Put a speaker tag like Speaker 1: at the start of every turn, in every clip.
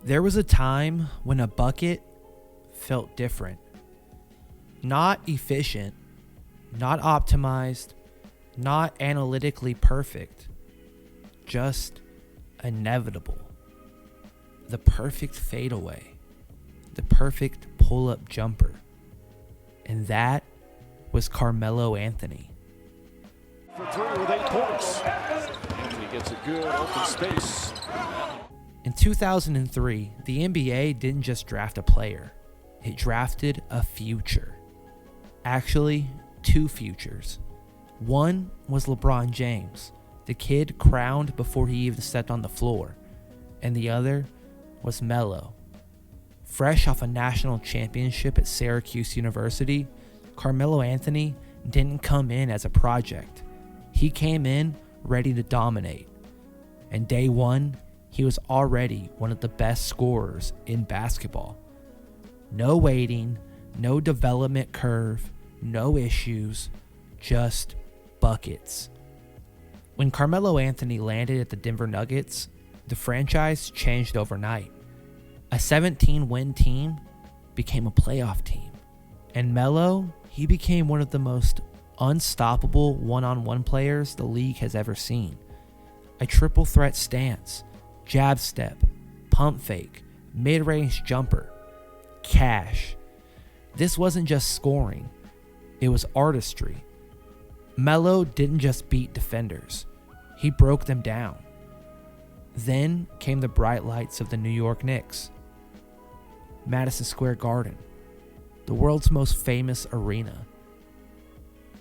Speaker 1: There was a time when a bucket felt different. Not efficient, not optimized, not analytically perfect, just inevitable. The perfect fadeaway, the perfect pull-up jumper. And that was Carmelo Anthony.
Speaker 2: For 3 with 8 points. Anthony gets a good open space.
Speaker 1: In 2003, the NBA didn't just draft a player, it drafted a future. Actually, 2 futures. One was LeBron James, the kid crowned before he even stepped on the floor, and the other was Melo. Fresh off a national championship at Syracuse University, Carmelo Anthony didn't come in as a project. He came in ready to dominate. And day one, he was already one of the best scorers in basketball. No waiting, no development curve, no issues, just buckets. When Carmelo Anthony landed at the Denver Nuggets, the franchise changed overnight. A 17-win team became a playoff team. And Melo, he became one of the most unstoppable one-on-one players the league has ever seen. A triple threat stance, jab step, pump fake, mid-range jumper, cash. This wasn't just scoring, it was artistry. Melo didn't just beat defenders, he broke them down. Then came the bright lights of the New York Knicks. Madison Square Garden, the world's most famous arena.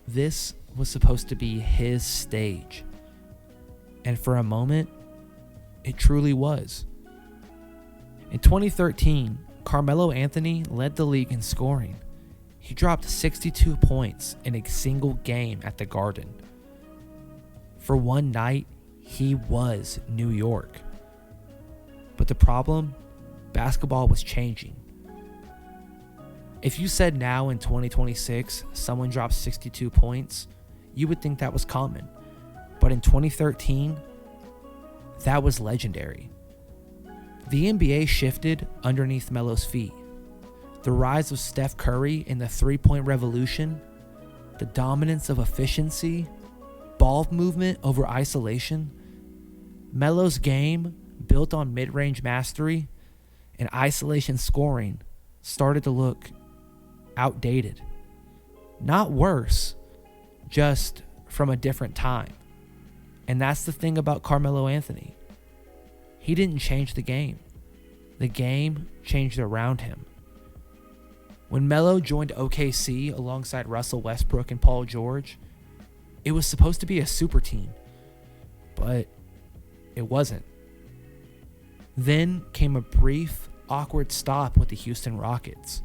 Speaker 1: This was supposed to be his stage. And for a moment, it truly was. In 2013, Carmelo Anthony led the league in scoring. He dropped 62 points in a single game at the Garden. For one night, he was New York. But the problem, basketball was changing. If you said now in 2026 someone drops 62 points, you would think that was common. But in 2013, that was legendary. The NBA shifted underneath Melo's feet. The rise of Steph Curry in the three-point revolution, the dominance of efficiency, ball movement over isolation. Melo's game, built on mid-range mastery and isolation scoring, started to look outdated. Not worse, just from a different time. And that's the thing about Carmelo Anthony. He didn't change the game. The game changed around him. When Melo joined OKC alongside Russell Westbrook and Paul George, it was supposed to be a super team, but it wasn't. Then came a brief, awkward stop with the Houston Rockets.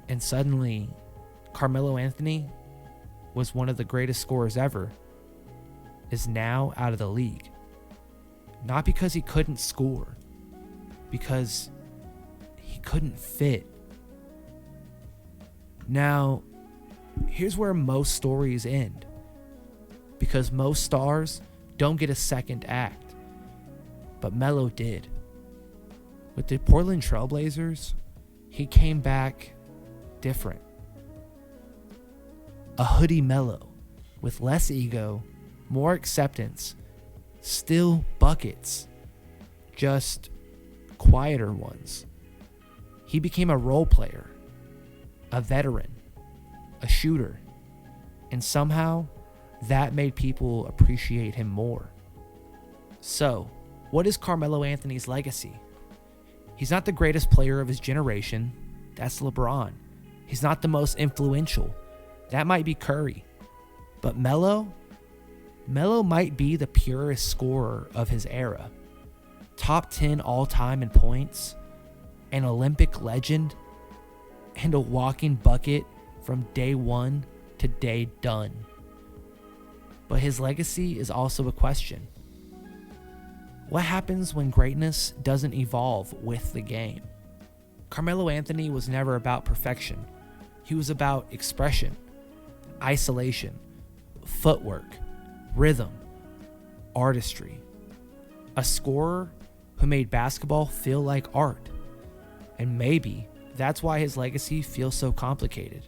Speaker 1: And suddenly, Carmelo Anthony was one of the greatest scorers ever, is now out of the league. Not because he couldn't score, because he couldn't fit. Now, here's where most stories end, because most stars don't get a second act, but Melo did. With the Portland Trailblazers, he came back different. A hoodie Melo with less ego, more acceptance, still buckets, just quieter ones. He became a role player, a veteran, a shooter, and somehow that made people appreciate him more. So, what is Carmelo Anthony's legacy? He's not the greatest player of his generation. That's LeBron. He's not the most influential. That might be Curry. But Melo might be the purest scorer of his era. Top 10 all-time in points, an Olympic legend, and a walking bucket from day one to day done. But his legacy is also a question. What happens when greatness doesn't evolve with the game? Carmelo Anthony was never about perfection. He was about expression, isolation, footwork, rhythm, artistry. A scorer who made basketball feel like art. And maybe that's why his legacy feels so complicated.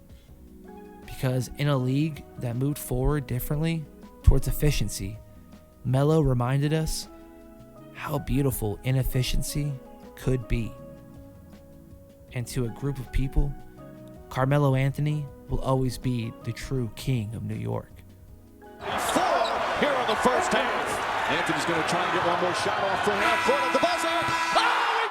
Speaker 1: Because in a league that moved forward differently towards efficiency, Melo reminded us how beautiful inefficiency could be. And to a group of people, Carmelo Anthony will always be the true king of New York.
Speaker 2: 4 here in the first half. Anthony's going to try and get one more shot off from half court at the buzzer.